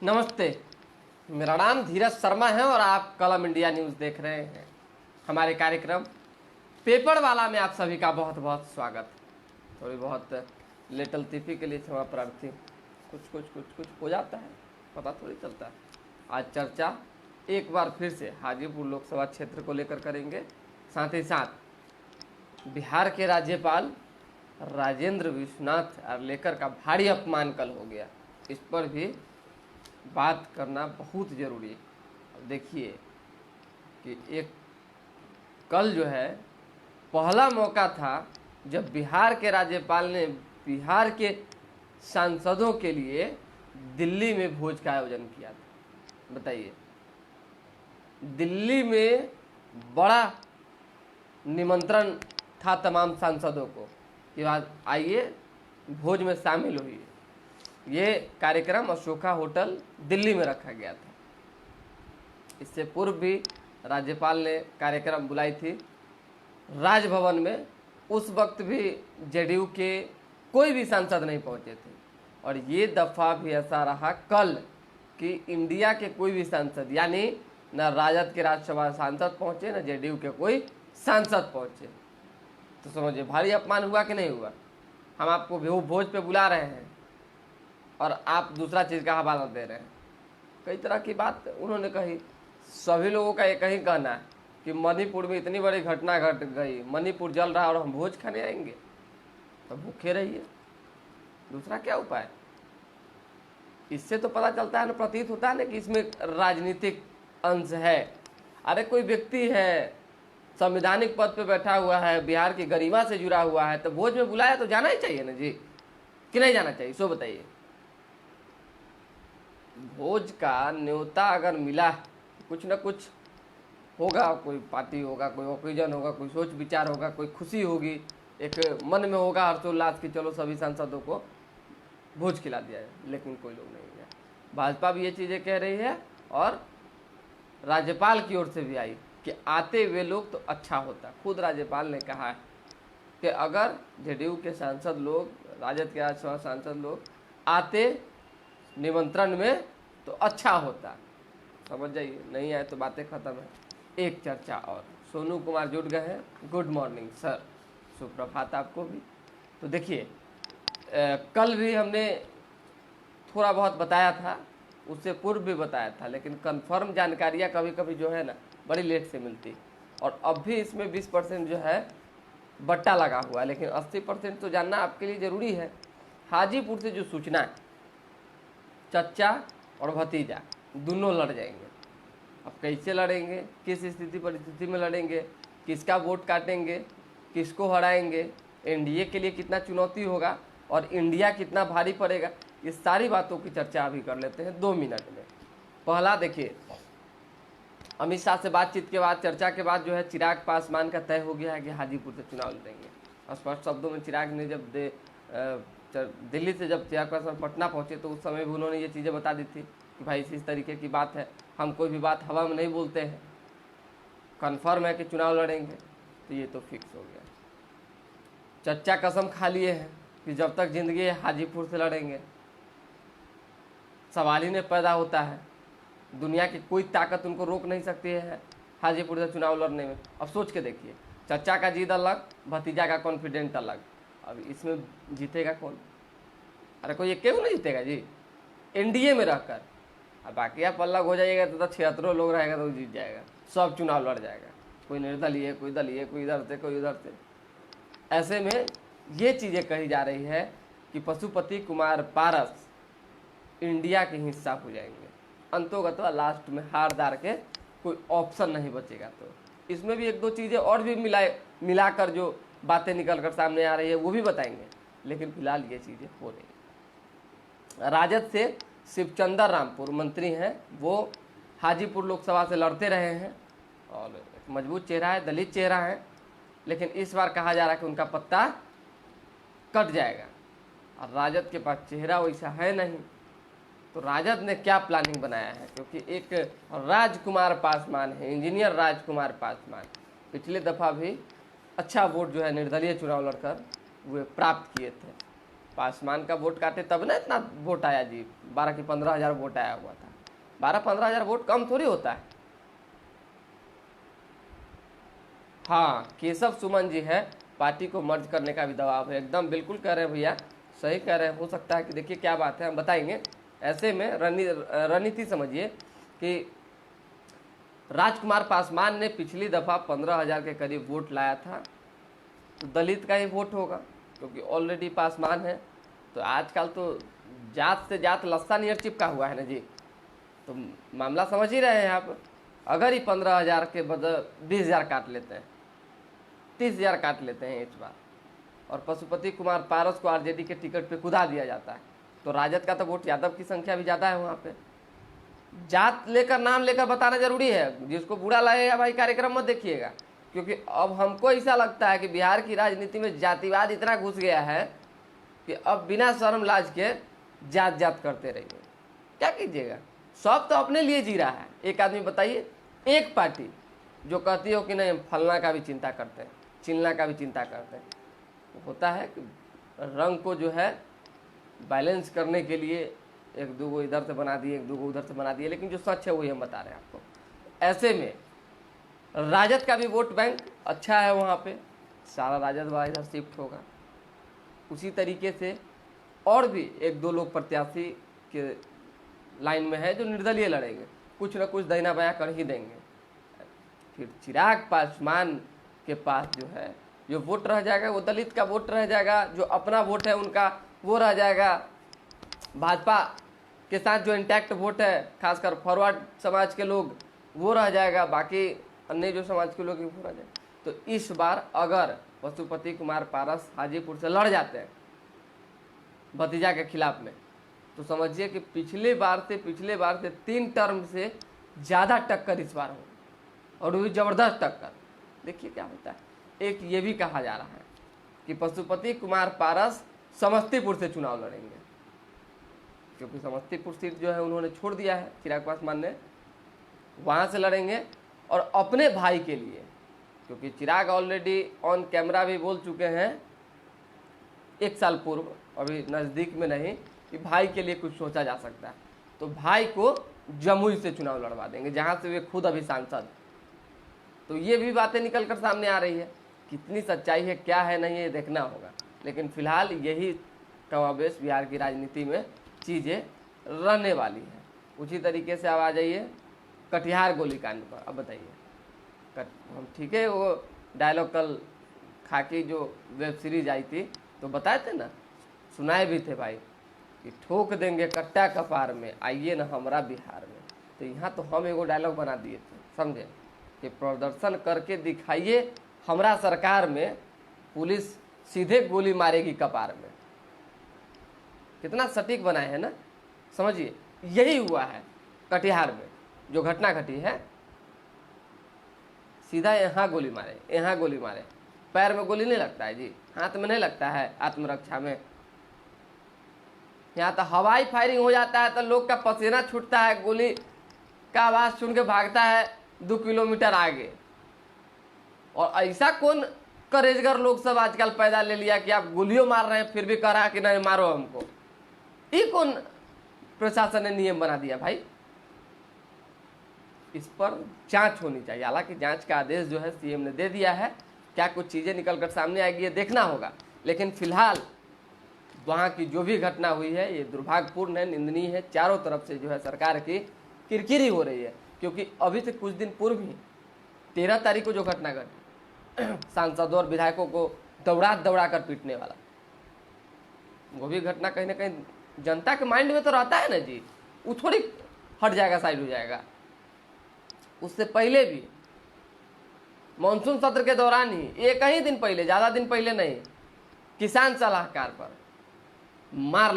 नमस्ते, मेरा नाम धीरज शर्मा है और आप कलम इंडिया न्यूज़ देख रहे हैं। हमारे कार्यक्रम पेपर वाला में आप सभी का बहुत बहुत स्वागत। थोड़ी बहुत लेटल तिफी के लिए क्षमा प्रार्थी, कुछ हो जाता है, पता थोड़ी चलता है। आज चर्चा एक बार फिर से हाजीपुर लोकसभा क्षेत्र को लेकर करेंगे। साथ ही साथ बिहार के राज्यपाल राजेंद्र विश्वनाथ आर्लेकर का भारी अपमान कल हो गया, इस पर भी बात करना बहुत ज़रूरी है। अब देखिए कि एक कल जो है पहला मौका था जब बिहार के राज्यपाल ने बिहार के सांसदों के लिए दिल्ली में भोज का आयोजन किया था। बताइए, दिल्ली में बड़ा निमंत्रण था तमाम सांसदों को कि आज आइए भोज में शामिल हुई। ये कार्यक्रम अशोका होटल दिल्ली में रखा गया था। इससे पूर्व भी राज्यपाल ने कार्यक्रम बुलाई थी राजभवन में। उस वक्त भी जेडीयू के कोई भी सांसद नहीं पहुंचे थे और ये दफ़ा भी ऐसा रहा कल कि इंडिया के कोई भी सांसद, यानी न राजद के राज्यसभा सांसद पहुंचे न जेडीयू के कोई सांसद पहुंचे। तो समझिए भारी अपमान हुआ कि नहीं हुआ। हम आपको भोज पे बुला रहे हैं और आप दूसरा चीज़ का हवाला दे रहे हैं। कई तरह की बात उन्होंने कही। सभी लोगों का एक ही कहना है कि मणिपुर में इतनी बड़ी घटना घट गई, मणिपुर जल रहा और हम भोज खाने आएंगे, तो भूखे रहिए, दूसरा क्या उपाय। इससे तो पता चलता है ना, प्रतीत होता है ना कि इसमें राजनीतिक अंश है। अरे कोई व्यक्ति है, संवैधानिक पद पे बैठा हुआ है, बिहार की गरिमा से जुड़ा हुआ है, तो भोज में बुलाया तो जाना ही चाहिए ना जी, कि नहीं जाना चाहिए, सो बताइए। भोज का न्योता अगर मिला, कुछ न कुछ होगा, कोई पार्टी होगा, कोई ओकेजन होगा, कोई सोच विचार होगा, कोई खुशी होगी, एक मन में होगा हर्षोल्लास कि चलो सभी सांसदों को भोज खिला दिया है। लेकिन कोई लोग नहीं है। भाजपा भी ये चीज़ें कह रही है और राज्यपाल की ओर से भी आई कि आते हुए लोग तो अच्छा होता। खुद राज्यपाल ने कहा है कि अगर जेडीयू के सांसद लोग, राजद के राज्यसभा सांसद लोग आते निमंत्रण में तो अच्छा होता। समझ जाइए, नहीं आए तो बातें खत्म है। एक चर्चा और, सोनू कुमार जुड़ गए हैं। गुड मॉर्निंग सर, सुप्रभात आपको भी। तो देखिए, कल भी हमने थोड़ा बहुत बताया था, उससे पूर्व भी बताया था, लेकिन कंफर्म जानकारियां कभी कभी जो है ना बड़ी लेट से मिलती। और अब भी इसमें 20% जो है बट्टा लगा हुआ है, लेकिन 80% तो जानना आपके लिए ज़रूरी है। हाजीपुर से जो सूचना है, चचा और भतीजा दोनों लड़ जाएंगे। अब कैसे लड़ेंगे, किस स्थिति परिस्थिति में लड़ेंगे, किसका वोट काटेंगे, किसको हराएंगे, एनडीए के लिए कितना चुनौती होगा और इंडिया कितना भारी पड़ेगा, ये सारी बातों की चर्चा अभी कर लेते हैं 2 मिनट में। पहला देखिए, अमित शाह से बातचीत के बाद, चर्चा के बाद जो है चिराग पासवान का तय हो गया है कि हाजीपुर से चुनाव लड़ेंगे। स्पष्ट शब्दों में चिराग ने जब दिल्ली से जब चिराग पासवान पटना पहुंचे तो उस समय भी उन्होंने ये चीज़ें बता दी थी कि भाई इस तरीके की बात है, हम कोई भी बात हवा में नहीं बोलते हैं, कन्फर्म है कि चुनाव लड़ेंगे। तो ये तो फिक्स हो गया। चच्चा कसम खा लिए हैं कि जब तक जिंदगी है हाजीपुर से लड़ेंगे। सवाल ही नहीं पैदा होता है, दुनिया की कोई ताकत उनको रोक नहीं सकती है हाजीपुर से चुनाव लड़ने में। अब सोच के देखिए, चच्चा का जीत अलग, भतीजा का कॉन्फिडेंट अलग। अब इसमें जीतेगा कौन? अरे कोई एक क्यों नहीं जीतेगा जी, एनडीए में रहकर। अब बाकी आप अलग हो जाइएगा तो 76 लोग रहेगा तो जीत जाएगा, सब चुनाव लड़ जाएगा। कोई निर्दलीय, कोई दलीय, कोई इधर से कोई उधर से। ऐसे में ये चीज़ें कही जा रही है कि पशुपति कुमार पारस इंडिया के हिस्सा हो जाएंगे। अंतोगत लास्ट में हारदार के कोई ऑप्शन नहीं बचेगा। तो इसमें भी 1-2 चीज़ें और भी मिलाकर जो बातें निकल कर सामने आ रही है वो भी बताएंगे, लेकिन फिलहाल ये चीज़ें हो रही है। राजद से शिवचंद्र रामपुर मंत्री हैं, वो हाजीपुर लोकसभा से लड़ते रहे हैं और एक मजबूत चेहरा है, दलित चेहरा है, लेकिन इस बार कहा जा रहा है कि उनका पत्ता कट जाएगा और राजद के पास चेहरा वैसा है नहीं। तो राजद ने क्या प्लानिंग बनाया है, क्योंकि एक राजकुमार पासवान है, इंजीनियर राजकुमार पासवान, पिछले दफ़ा भी अच्छा वोट जो है निर्दलीय चुनाव लड़कर वे प्राप्त किए थे। पासवान का वोट काटे तब ना इतना वोट आया जी। 12 की 15,000 वोट आया हुआ था। 12-15,000 वोट कम थोड़ी होता है। हाँ, केशव सुमन जी है, पार्टी को मर्ज करने का भी दबाव है। एकदम बिल्कुल कह रहे हैं भैया, सही कह रहे हैं। हो सकता है कि देखिए क्या बात है, हम बताएंगे। ऐसे में रणनीति समझिए कि राजकुमार पासवान ने पिछली दफा 15,000 के करीब वोट लाया था, तो दलित का ही वोट होगा क्योंकि ऑलरेडी पासवान है। तो आजकल तो जात से जात लस्सा नियर चिपका हुआ है ना जी। तो मामला समझ ही रहे हैं आप। अगर ही 15,000 के बदले 20,000 काट लेते हैं, 30,000 काट लेते हैं इस बार, और पशुपति कुमार पारस को आरजेडी के टिकट पे कुदा दिया जाता है, तो राजद का तो वोट यादव की संख्या भी ज़्यादा है वहाँ पे। जात लेकर नाम लेकर बताना जरूरी है। जिसको बुरा लगेगा भाई कार्यक्रम मत देखिएगा, क्योंकि अब हमको ऐसा लगता है कि बिहार की राजनीति में जातिवाद इतना घुस गया है कि अब बिना शर्म लाज के जात जात करते रहिए। क्या कीजिएगा, सब तो अपने लिए जी रहा है। एक आदमी बताइए, एक पार्टी जो कहती हो कि नहीं फलना का भी चिंता करते हैं, चिलना का भी चिंता करते हैं। होता है कि रंग को जो है बैलेंस करने के लिए एक दो को इधर से बना दिए, एक दो को उधर से बना दिए, लेकिन जो सच है वही हम बता रहे हैं आपको। ऐसे में राजद का भी वोट बैंक अच्छा है वहाँ पे, सारा राजद वाला इधर शिफ्ट होगा। उसी तरीके से और भी एक दो लोग प्रत्याशी के लाइन में है जो निर्दलीय लड़ेंगे, कुछ न कुछ दाहिना बायां कर ही देंगे। फिर चिराग पासवान के पास जो है जो वोट रह जाएगा वो दलित का वोट रह जाएगा, जो अपना वोट है उनका वो रह जाएगा। भाजपा के साथ जो इंटैक्ट वोट है, खासकर फॉरवर्ड समाज के लोग, वो रह जाएगा। बाकी अन्य जो समाज के लोग हैं वो रह जाएगा। तो इस बार अगर पशुपति कुमार पारस हाजीपुर से लड़ जाते हैं भतीजा के खिलाफ में, तो समझिए कि पिछले बार से 3 टर्म से ज़्यादा टक्कर इस बार हो, और वो भी ज़बरदस्त टक्कर। देखिए क्या होता है। एक ये भी कहा जा रहा है कि पशुपति कुमार पारस समस्तीपुर से चुनाव लड़ेंगे, क्योंकि समस्तीपुर सीट जो है उन्होंने छोड़ दिया है चिराग पासवान ने, वहाँ से लड़ेंगे। और अपने भाई के लिए, क्योंकि चिराग ऑलरेडी ऑन कैमरा भी बोल चुके हैं 1 साल पूर्व, अभी नज़दीक में नहीं, कि भाई के लिए कुछ सोचा जा सकता है। तो भाई को जमुई से चुनाव लड़वा देंगे, जहाँ से वे खुद अभी सांसद। तो ये भी बातें निकल कर सामने आ रही है। कितनी सच्चाई है क्या है नहीं है देखना होगा, लेकिन फिलहाल यही कमाबेश बिहार की राजनीति में चीज़ें रहने वाली है। उसी तरीके से अब आ जाइए कटिहार गोलीकांड पर। अब बताइए, हम ठीक है, वो डायलॉग कल खाकी जो वेब सीरीज आई थी तो बताए थे ना, सुनाए भी थे भाई कि ठोक देंगे कट्टा कपार में, आइए ना हमारा बिहार में। तो यहाँ तो हम एगो डायलॉग बना दिए थे, समझे, कि प्रदर्शन करके दिखाइए हमरा सरकार में, पुलिस सीधे गोली मारेगी कपार में। कितना सटीक बनाए है ना, समझिए। यही हुआ है कटिहार में जो घटना घटी है। सीधा यहाँ गोली मारे, यहाँ गोली मारे। पैर में गोली नहीं लगता है जी, हाथ में नहीं लगता है आत्मरक्षा में। यहाँ तो हवाई फायरिंग हो जाता है तो लोग का पसीना छूटता है, गोली का आवाज़ सुन के भागता है 2 किलोमीटर आगे। और ऐसा कौन करेजगर लोग सब आजकल पैदा ले लिया कि आप गोलियों मार रहे हैं फिर भी कह रहा है कि नहीं मारो हमको। ये कौन प्रशासन ने नियम बना दिया भाई? इस पर जांच होनी चाहिए। हालांकि जांच का आदेश जो है सीएम ने दे दिया है, क्या कुछ चीज़ें निकल कर सामने आएगी ये देखना होगा। लेकिन फिलहाल वहाँ की जो भी घटना हुई है ये दुर्भाग्यपूर्ण है, निंदनीय है। चारों तरफ से जो है सरकार की किरकिरी हो रही है, क्योंकि अभी से कुछ दिन पूर्व ही 13 तारीख को जो घटना घटी सांसदों और विधायकों को दौड़ा कर पीटने वाला, वो भी घटना कहीं ना कहीं जनता के माइंड में तो रहता है ना जी, वो थोड़ी हट जाएगा, साइड हो जाएगा। उससे पहले भी मानसून सत्र के दौरान ही एक ही दिन पहले, ज़्यादा दिन पहले नहीं, किसान सलाहकार पर मार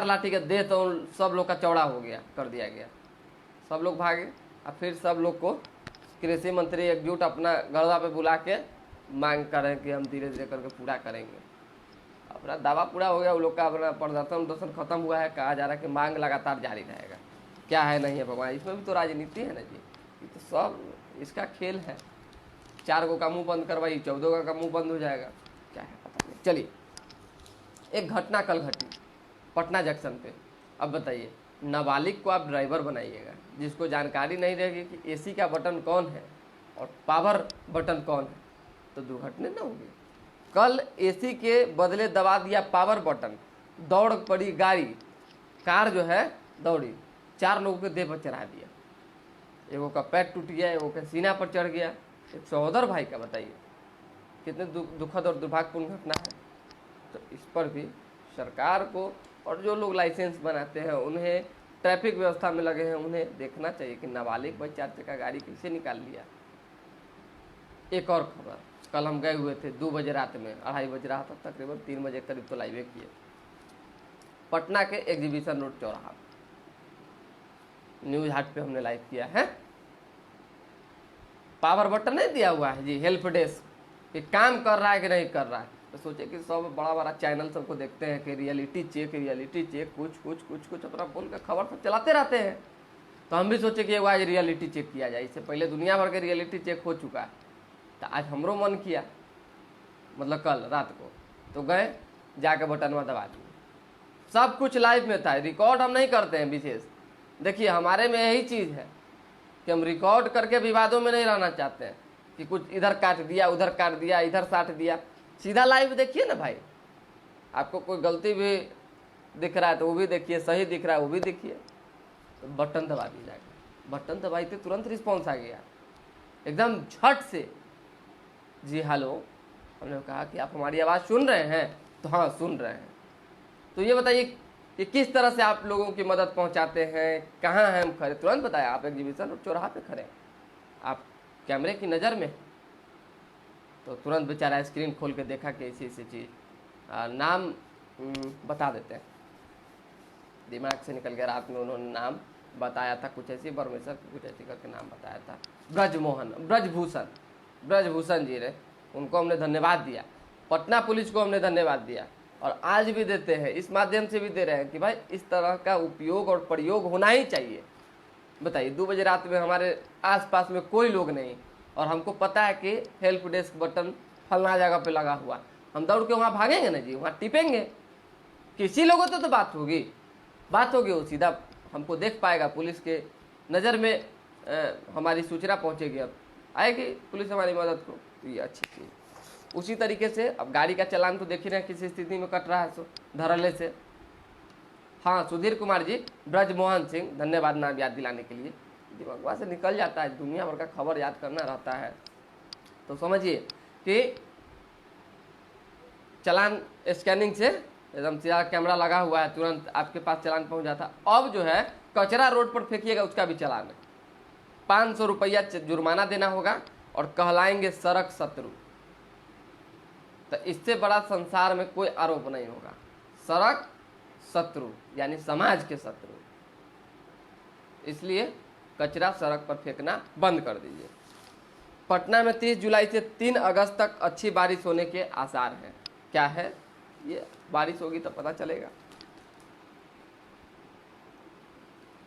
लाठी के देह तो सब लोग का चौड़ा हो गया, कर दिया गया। सब लोग भागे और फिर सब लोग को कृषि मंत्री एकजुट अपना गढ़वा पे बुला के मांग करें कि हम धीरे धीरे करके पूरा करेंगे। अपना दावा पूरा हो गया, वो लोग का अपना प्रदर्शन खत्म हुआ है। कहा जा रहा है कि मांग लगातार जारी रहेगा। क्या है नहीं है भगवान, इसमें भी तो राजनीति है ना जी, ये तो सब इसका खेल है। 4 को का मुंह बंद करवाई, 14 का मुंह बंद हो जाएगा, क्या है पता नहीं। चलिए एक घटना कल घटी पटना जंक्शन पे। अब बताइए, नाबालिग को आप ड्राइवर बनाइएगा, जिसको जानकारी नहीं रहेगी कि एसी का बटन कौन है और पावर बटन कौन है, तो दुर्घटना ना होगी। कल एसी के बदले दबा दिया पावर बटन, दौड़ पड़ी गाड़ी, कार जो है दौड़ी, 4 लोगों के देह पर चढ़ा दिया, एगो का पैर टूट गया, एगो के सीना पर चढ़ गया, एक सहोदर भाई का। बताइए कितने दुखद और दुर्भाग्यपूर्ण घटना है। तो इस पर भी सरकार को और जो लोग लाइसेंस बनाते हैं उन्हें, ट्रैफिक व्यवस्था में लगे हैं, उन्हें देखना चाहिए कि नाबालिग भाई 4 चक्का गाड़ी कैसे निकाल लिया। एक और खबर, कल हम गए हुए थे 2 बजे रात में, 2:30 बज रहा था, तकरीबन 3 बजे करीब तो लाइवे किए। पटना के एग्जीबिशन रोड चौराहा न्यूज हाट पे हमने लाइव किया है। पावर बटन नहीं दिया हुआ है जी, हेल्प डेस्क, कि काम कर रहा है कि नहीं कर रहा है। तो सोचे कि सब बड़ा बड़ा चैनल सबको देखते हैं कि रियलिटी चेक कुछ अपना बोल के खबर सब चलाते रहते हैं। तो हम भी सोचे कि आज रियलिटी चेक किया जाए। इससे पहले दुनिया भर के रियलिटी चेक हो चुका है, तो आज हमरो मन किया, मतलब कल रात को, तो गए जाके बटनवा दबा दिए। सब कुछ लाइव में था, रिकॉर्ड हम नहीं करते हैं विशेष। देखिए हमारे में यही चीज़ है कि हम रिकॉर्ड करके विवादों में नहीं रहना चाहते हैं कि कुछ इधर काट दिया, उधर काट दिया, इधर साट दिया। सीधा लाइव देखिए ना भाई, आपको कोई गलती भी दिख रहा है तो वो भी देखिए, सही दिख रहा है वो भी देखिए। तो बटन दबा दिया जाएगा, बटन दबाई थे तुरंत रिस्पॉन्स आ गया एकदम झट से। जी हेलो, हमने कहा कि आप हमारी आवाज़ सुन रहे हैं? तो हाँ सुन रहे हैं। तो ये बताइए कि किस तरह से आप लोगों की मदद पहुंचाते हैं, कहाँ हैं हम खड़े, तुरंत बताया। आप एग्जीबिशन और चौराहा पे खड़े हैं, आप कैमरे की नज़र में, तो तुरंत बेचारा स्क्रीन खोल के देखा कि ऐसी ऐसी चीज़, नाम बता देते हैं, दिमाग से निकल गया। रात में उन्होंने नाम बताया था, कुछ ऐसी बरमेसर कुछ ऐसी करके नाम बताया था, ब्रजभूषण जी रहे, उनको हमने धन्यवाद दिया। पटना पुलिस को हमने धन्यवाद दिया और आज भी देते हैं, इस माध्यम से भी दे रहे हैं कि भाई इस तरह का उपयोग और प्रयोग होना ही चाहिए। बताइए 2 बजे रात में हमारे आसपास में कोई लोग नहीं और हमको पता है कि हेल्प डेस्क बटन फलना जगह पे लगा हुआ, हम दौड़ के वहाँ भागेंगे ना जी, वहाँ टिपेंगे, किसी लोगों तो बात होगी वो सीधा हमको देख पाएगा, पुलिस के नज़र में हमारी सूचना पहुँचेगी, अब आएगी पुलिस हमारी मदद को, तो ये अच्छी चीज़। उसी तरीके से अब गाड़ी का चालान तो देख ही रहे हैं किस स्थिति में कट रहा है, सो धड़ल्ले से। हाँ सुधीर कुमार जी, ब्रजमोहन सिंह, धन्यवाद नाम याद दिलाने के लिए। दिमाग से निकल जाता है, दुनिया भर का खबर याद करना रहता है। तो समझिए कि चालान स्कैनिंग से एकदम सीधा कैमरा लगा हुआ है, तुरंत आपके पास चालान पहुंच जाता। अब जो है कचरा रोड पर फेंकिएगा उसका भी चालान है, 500 रुपया जुर्माना देना होगा और कहलाएंगे सड़क शत्रु। तो इससे बड़ा संसार में कोई आरोप नहीं होगा, सड़क शत्रु यानी समाज के शत्रु। इसलिए कचरा सड़क पर फेंकना बंद कर दीजिए। पटना में 30 जुलाई से 3 अगस्त तक अच्छी बारिश होने के आसार हैं। क्या है ये, बारिश होगी तो पता चलेगा।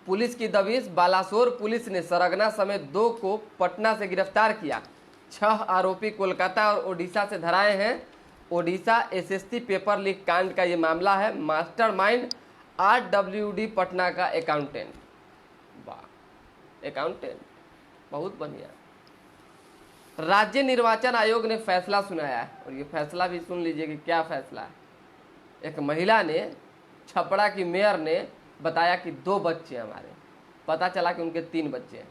पुलिस की दबिश, बालासोर पुलिस ने सरगना समेत 2 को पटना से गिरफ्तार किया। 6 आरोपी कोलकाता और ओडिशा से धराए हैं। ओडिशा एसएससी पेपर लीक कांड का ये मामला है। मास्टरमाइंड RWD पटना का अकाउंटेंट। वाह, अकाउंटेंट, बहुत बढ़िया। राज्य निर्वाचन आयोग ने फैसला सुनाया है और ये फैसला भी सुन लीजिए कि क्या फैसला है। एक महिला ने, छपरा की मेयर ने बताया कि 2 बच्चे हमारे, पता चला कि उनके 3 बच्चे हैं।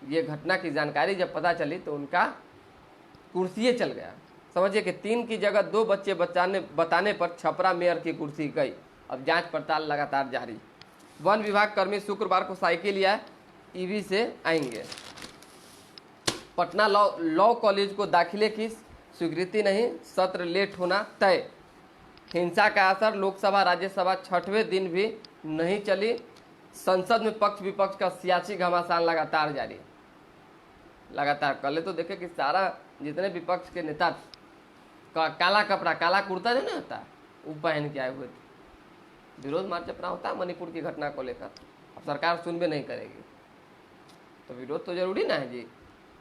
ये घटना की जानकारी जब पता चली तो उनका कुर्सी चल गया। समझिए कि 3 की जगह 2 बच्चे बताने पर छपरा मेयर की कुर्सी गई। अब जांच पड़ताल लगातार जारी। वन विभाग कर्मी शुक्रवार को साइकिल या ईवी से आएंगे। पटना लॉ कॉलेज को दाखिले की स्वीकृति नहीं, सत्र लेट होना तय। हिंसा का असर, लोकसभा राज्यसभा 6वें दिन भी नहीं चली। संसद में पक्ष विपक्ष का सियासी घमासान लगातार जारी। लगातार कल तो देखे कि सारा जितने विपक्ष के नेता काला कपड़ा, काला कुर्ता जो नहीं होता वो पहन के आए हुए थे। विरोध मार्च अपना होता है मणिपुर की घटना को लेकर, अब सरकार सुन भी नहीं करेगी तो विरोध तो जरूरी ना है जी।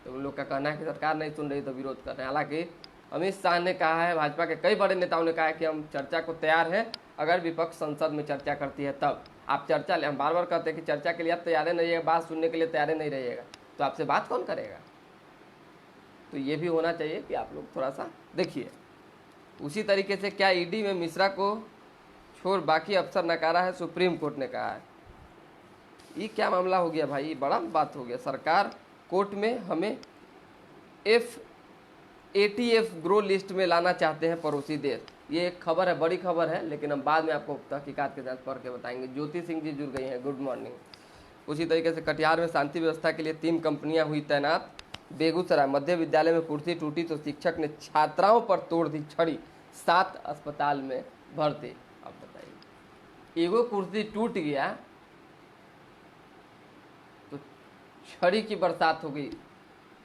तो उन लोग का कहना है कि सरकार नहीं सुन रही तो विरोध कर रहे हैं। हालांकि अमित शाह ने कहा है, भाजपा के कई बड़े नेताओं ने कहा है कि हम चर्चा को तैयार हैं अगर विपक्ष संसद में चर्चा करती है तब। आप चर्चा, हम बार बार कहते हैं कि चर्चा के लिए आप तैयार नहीं रहिएगा, बात सुनने के लिए तैयार नहीं रहिएगा, तो आपसे बात कौन करेगा? तो ये भी होना चाहिए कि आप लोग थोड़ा सा देखिए। उसी तरीके से क्या ईडी में मिश्रा को छोड़ बाकी अफसर नकारा है, सुप्रीम कोर्ट ने कहा है। ये क्या मामला हो गया भाई, बड़ा बात हो गया। सरकार कोर्ट में हमें ATF ग्रो लिस्ट में लाना चाहते हैं पड़ोसी देश। ये एक खबर है, बड़ी खबर है, लेकिन हम बाद में आपको तहकीकात के साथ पढ़ के बताएंगे। ज्योति सिंह जी जुड़ गई हैं, गुड मॉर्निंग। उसी तरीके से कटिहार में शांति व्यवस्था के लिए 3 कंपनियां हुई तैनात। बेगूसराय मध्य विद्यालय में कुर्सी टूटी तो शिक्षक ने छात्राओं पर तोड़ दी छड़ी, 7 अस्पताल में भर्ती। अब बताइए, एगो कुर्सी टूट गया तो छड़ी की बरसात हो गई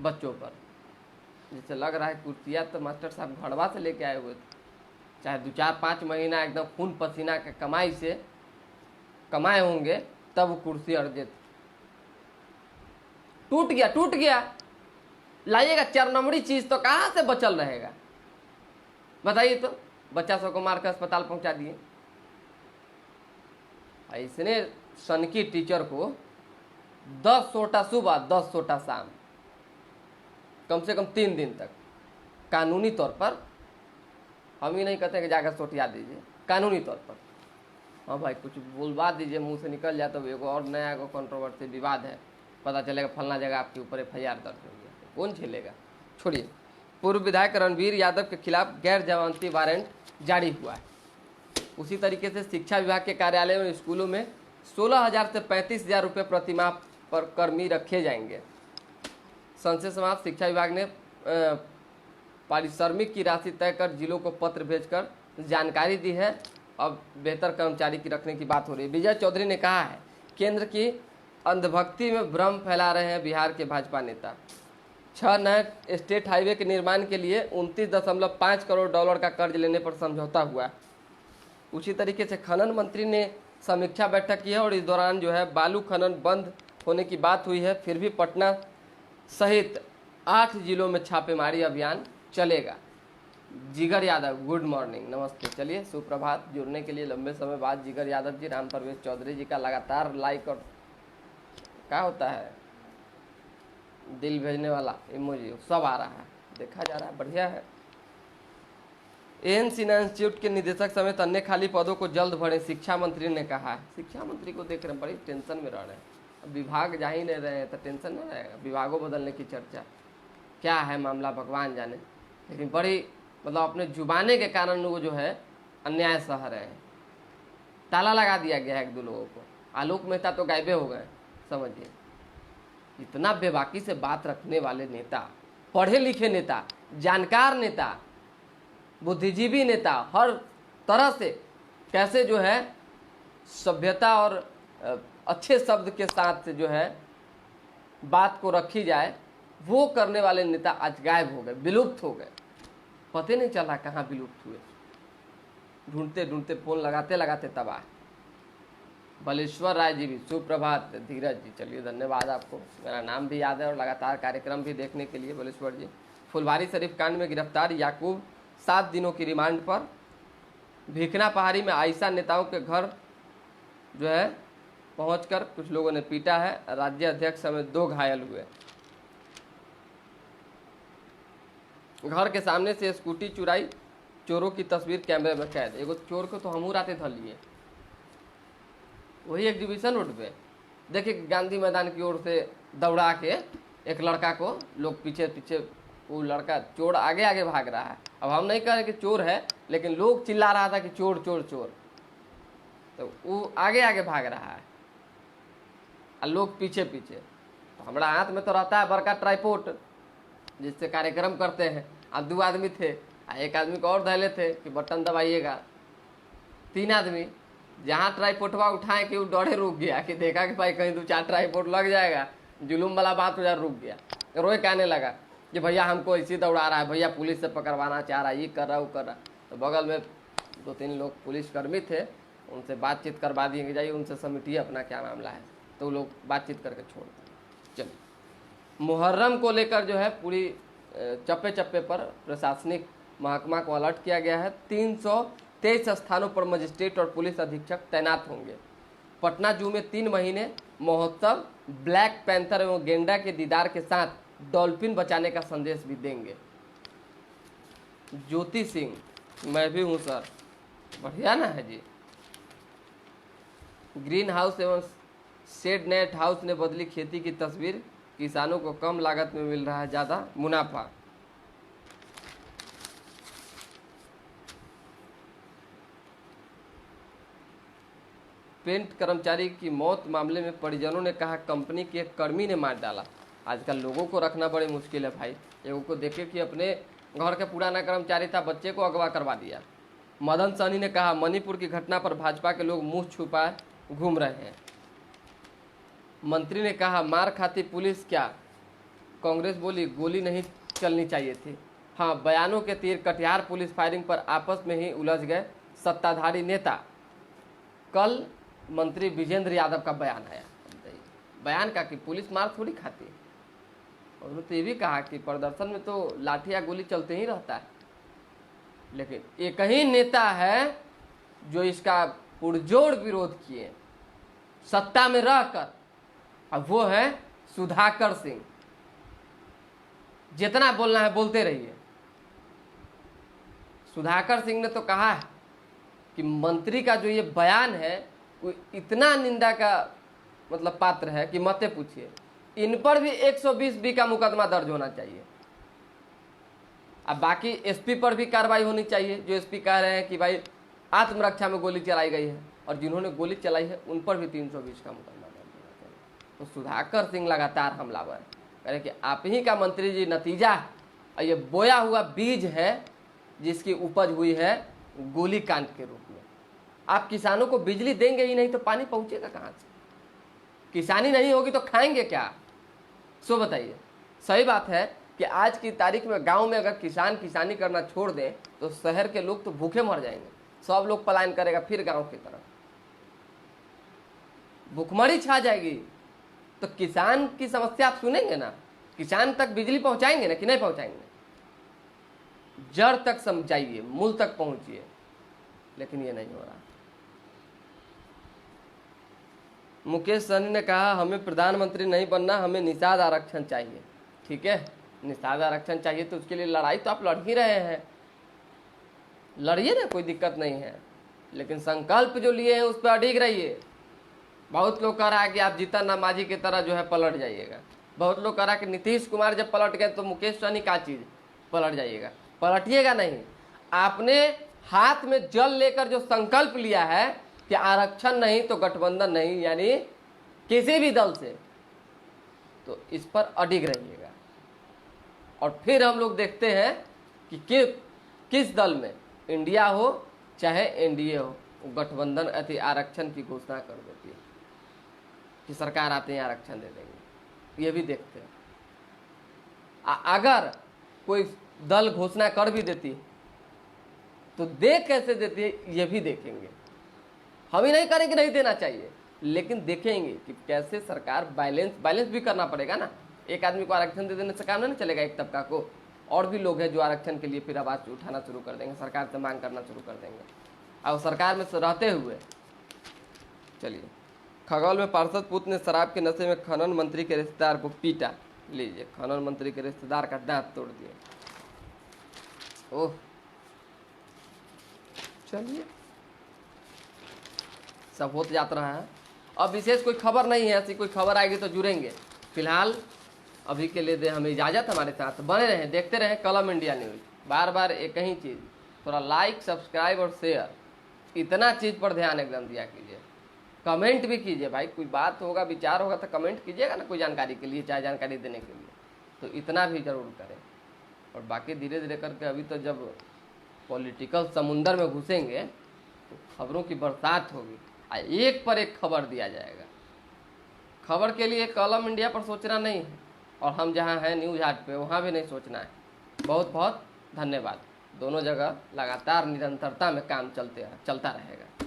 बच्चों पर। जैसे लग रहा है कुर्सियाँ तो मास्टर साहब घड़वा से लेके आए हुए थे, चाहे 2-4-5 महीना एकदम खून पसीना के कमाई से कमाए होंगे, तब वो कुर्सी अर्जित। टूट गया, लाइएगा 4 नंबरी चीज तो कहाँ से बचल रहेगा बताइए? तो बच्चा सबको मारकर अस्पताल पहुंचा दिए। इसने सनकी टीचर को 10 सोटा सुबह 10 सोटा शाम, कम से कम 3 दिन तक कानूनी तौर पर, हम ही नहीं कहते कि जाकर सोटिया दीजिए, कानूनी तौर पर। हाँ भाई, कुछ बोलवा दीजिए, मुंह से निकल जाए तो एगो और नया एगो कंट्रोवर्सी विवाद है, पता चलेगा फलना जगह आपके ऊपर FIR दर्ज हो गया, कौन झेलेगा? छोड़िए। पूर्व विधायक रणवीर यादव के खिलाफ गैर जमानती वारंट जारी हुआ है। उसी तरीके से शिक्षा विभाग के कार्यालय और स्कूलों में 16,000 से 35,000 रुपये प्रतिमाह पर कर्मी रखे जाएंगे। संसद समाप्त शिक्षा विभाग ने पारिश्रमिक की राशि तय कर जिलों को पत्र भेजकर जानकारी दी है। अब बेहतर कर्मचारी की रखने की बात हो रही है। विजय चौधरी ने कहा है, केंद्र की अंधभक्ति में भ्रम फैला रहे हैं बिहार के भाजपा नेता। 6 नए स्टेट हाईवे के निर्माण के लिए 29.5 करोड़ डॉलर का कर्ज लेने पर समझौता हुआ। उसी तरीके से खनन मंत्री ने समीक्षा बैठक की है और इस दौरान जो है बालू खनन बंद होने की बात हुई है। फिर भी पटना सहित 8 जिलों में छापेमारी अभियान चलेगा। जिगर यादव, गुड मॉर्निंग, नमस्ते। चलिए, सुप्रभात। जुड़ने के लिए लंबे समय बाद जिगर यादव जी, राम परवेश चौधरी जी का लगातार लाइक और क्या होता है दिल भेजने वाला इमोजी सब आ रहा है, देखा जा रहा है, बढ़िया है। एन सिन्हा इंस्टीट्यूट के निदेशक समेत अन्य खाली पदों को जल्द भरें, शिक्षा मंत्री ने कहा है। शिक्षा मंत्री को देख रहे हैं, बड़ी टेंशन में रह रहे हैं। अब विभाग जा ही नहीं रहे हैं तो टेंशन नहीं रहेगा। विभागों बदलने की चर्चा, क्या है मामला भगवान जाने, लेकिन बड़ी मतलब अपने जुबाने के कारण वो जो है अन्याय सह रहे हैं। ताला लगा दिया गया है 1-2 लोगों को। आलोक मेहता तो गायबे हो गए, समझिए। इतना बेबाकी से बात रखने वाले नेता, पढ़े लिखे नेता, जानकार नेता, बुद्धिजीवी नेता, हर तरह से कैसे जो है सभ्यता और अच्छे शब्द के साथ जो है बात को रखी जाए, वो करने वाले नेता आज गायब हो गए, विलुप्त हो गए। पता नहीं चला कहाँ विलुप्त हुए। ढूंढते ढूंढते फोन लगाते लगाते तबाह। बलेश्वर राय जी भी सुप्रभात। धीरज जी, चलिए धन्यवाद आपको, मेरा नाम भी याद है और लगातार कार्यक्रम भी देखने के लिए बलेश्वर जी। फुलवारी शरीफ कांड में गिरफ्तार याकूब 7 दिनों की रिमांड पर। भिखना पहाड़ी में आयशा नेताओं के घर जो है पहुंचकर कुछ लोगों ने पीटा है। राज्य अध्यक्ष समेत 2 घायल हुए। घर के सामने से स्कूटी चुराई, चोरों की तस्वीर कैमरे में कैद। एगो चोर को तो हमू राते धर लिए, वही एग्जीबिशन रोड पे। देखिए, गांधी मैदान की ओर से दौड़ा के एक लड़का को लोग पीछे पीछे, वो लड़का चोर आगे आगे भाग रहा है। अब हम नहीं कह रहे कि चोर है, लेकिन लोग चिल्ला रहा था कि चोर चोर चोर, तो वो आगे आगे भाग रहा है और लोग पीछे पीछे। तो हमारा हाथ में तो रहता है बड़का ट्राइपोड, जिससे कार्यक्रम करते हैं। अब 2 आदमी थे, एक आदमी को और धैले थे कि बटन दबाइएगा। 3 आदमी जहाँ ट्राइपोर्टवा उठाए कि वो डरे रुक गया, कि देखा कि भाई कहीं 2-4 ट्राइपोर्ट लग जाएगा, जुलूम वाला बात हो जाए, रुक गया। रोए कहने लगा कि भैया हमको इसी दौड़ा रहा है, भैया पुलिस से पकड़वाना चाह रहा है, ये कर रहा है वो कर रहा है। तो बगल में 2-3 लोग पुलिसकर्मी थे, उनसे बातचीत करवा दिए कि जाइए उनसे समिटिए अपना क्या मामला है। तो वो लोग बातचीत करके छोड़ दिए। चलिए, मुहर्रम को लेकर जो है पूरी चप्पे चप्पे पर प्रशासनिक महकमा को अलर्ट किया गया है। 323 स्थानों पर मजिस्ट्रेट और पुलिस अधीक्षक तैनात होंगे। पटना जू में 3 महीने महोत्सव, ब्लैक पैंथर एवं गेंडा के दीदार के साथ डॉल्फिन बचाने का संदेश भी देंगे। ज्योति सिंह, मैं भी हूँ सर, बढ़िया ना है जी। ग्रीन हाउस एवं शेड नेट हाउस ने बदली खेती की तस्वीर, किसानों को कम लागत में मिल रहा है ज़्यादा मुनाफा। पेंट कर्मचारी की मौत मामले में परिजनों ने कहा कंपनी के एक कर्मी ने मार डाला। आजकल लोगों को रखना बड़ी मुश्किल है भाई। एगो को देखे कि अपने घर का पुराना कर्मचारी था, बच्चे को अगवा करवा दिया। मदन सहनी ने कहा मणिपुर की घटना पर भाजपा के लोग मुंह छुपाए घूम रहे हैं। मंत्री ने कहा मार खाती पुलिस क्या, कांग्रेस बोली गोली नहीं चलनी चाहिए थी। हाँ, बयानों के तीर कटिहार पुलिस फायरिंग पर आपस में ही उलझ गए सत्ताधारी नेता। कल मंत्री विजेंद्र यादव का बयान आया, बयान का कि पुलिस मार थोड़ी खाती है। और उन्होंने तो ये भी कहा कि प्रदर्शन में तो लाठी या गोली चलते ही रहता है, लेकिन एक ही नेता है जो इसका पुरजोर विरोध किए सत्ता में रहकर, अब वो है सुधाकर सिंह। जितना बोलना है बोलते रहिए। सुधाकर सिंह ने तो कहा है कि मंत्री का जो ये बयान है वो इतना निंदा का मतलब पात्र है कि मत पूछिए। इन पर भी 120B का मुकदमा दर्ज होना चाहिए। अब बाकी एसपी पर भी कार्रवाई होनी चाहिए, जो एसपी कह रहे हैं कि भाई आत्मरक्षा में गोली चलाई गई है, और जिन्होंने गोली चलाई है उन पर भी 320 का मुकदमा दर्ज होना चाहिए। तो सुधाकर सिंह लगातार हमलावर है, कह रहे कि आप ही का मंत्री जी नतीजा, और ये बोया हुआ बीज है जिसकी उपज हुई है गोली कांड के रूप में। आप किसानों को बिजली देंगे ही नहीं तो पानी पहुंचेगा कहाँ से? किसानी नहीं होगी तो खाएंगे क्या? सो बताइए। सही बात है कि आज की तारीख में गांव में अगर किसान किसानी करना छोड़ दें तो शहर के लोग तो भूखे मर जाएंगे। सब लोग पलायन करेगा फिर गांव की तरफ, भूखमरी छा जाएगी। तो किसान की समस्या आप सुनेंगे ना? किसान तक बिजली पहुंचाएंगे ना कि नहीं पहुंचाएंगे? जड़ तक समझाइए, मूल तक पहुंचिए, लेकिन ये नहीं हो रहा। मुकेश सहनी ने कहा हमें प्रधानमंत्री नहीं बनना, हमें निषाद आरक्षण चाहिए। ठीक है, निषाद आरक्षण चाहिए तो उसके लिए लड़ाई तो आप लड़ ही रहे हैं, लड़िए ना, कोई दिक्कत नहीं है, लेकिन संकल्प जो लिए हैं उस पर अडिग रहिए। बहुत लोग कह रहा है कि आप जीतन राम मांझी की तरह जो है पलट जाइएगा। बहुत लोग कह रहा है कि नीतीश कुमार जब पलट गए तो मुकेश सहनी का चीज पलट जाइएगा। पलटिएगा नहीं। आपने हाथ में जल लेकर जो संकल्प लिया है कि आरक्षण नहीं तो गठबंधन नहीं, यानी किसी भी दल से, तो इस पर अडिग रहिएगा। और फिर हम लोग देखते हैं कि किस दल में, इंडिया हो चाहे एनडीए हो, गठबंधन अति आरक्षण की घोषणा कर देती है कि सरकार आते हैं आरक्षण दे देंगे। ये भी देखते हैं। अगर कोई दल घोषणा कर भी देती तो दे कैसे देती है ये भी देखेंगे। हम ही नहीं करेंगे नहीं देना चाहिए, लेकिन देखेंगे कि कैसे सरकार बैलेंस भी करना पड़ेगा ना। एक आदमी को आरक्षण दे देने से काम नहीं चलेगा, एक तबका को। और भी लोग हैं जो आरक्षण के लिए फिर आवाज उठाना शुरू कर देंगे, सरकार से मांग करना शुरू कर देंगे। अब सरकार में रहते हुए चलिए, खगौल में पार्षद पुत्र ने शराब के नशे में खनन मंत्री के रिश्तेदार को पीटा। लीजिए, खनन मंत्री के रिश्तेदार का दांत तोड़ दिए। ओह, चलिए, सब होते जाता रहा है। अब विशेष कोई खबर नहीं है, ऐसी कोई खबर आएगी तो जुड़ेंगे। फिलहाल अभी के लिए दे हमें इजाजत। हमारे साथ बने रहें, देखते रहें कलम इंडिया न्यूज। बार बार एक ही चीज, थोड़ा लाइक, सब्सक्राइब और शेयर, इतना चीज पर ध्यान एकदम दिया कीजिए। कमेंट भी कीजिए भाई, कोई बात होगा, विचार होगा तो कमेंट कीजिएगा ना, कोई जानकारी के लिए, चाहे जानकारी देने के लिए, तो इतना भी जरूर करें। और बाकी धीरे धीरे करके, अभी तो जब पॉलिटिकल समुंदर में घुसेंगे तो खबरों की बरसात होगी, एक पर एक खबर दिया जाएगा। खबर के लिए कलम इंडिया पर सोचना नहीं है, और हम जहां हैं न्यूज हाट पे वहां भी नहीं सोचना है। बहुत बहुत धन्यवाद। दोनों जगह लगातार निरंतरता में काम चलता रहेगा।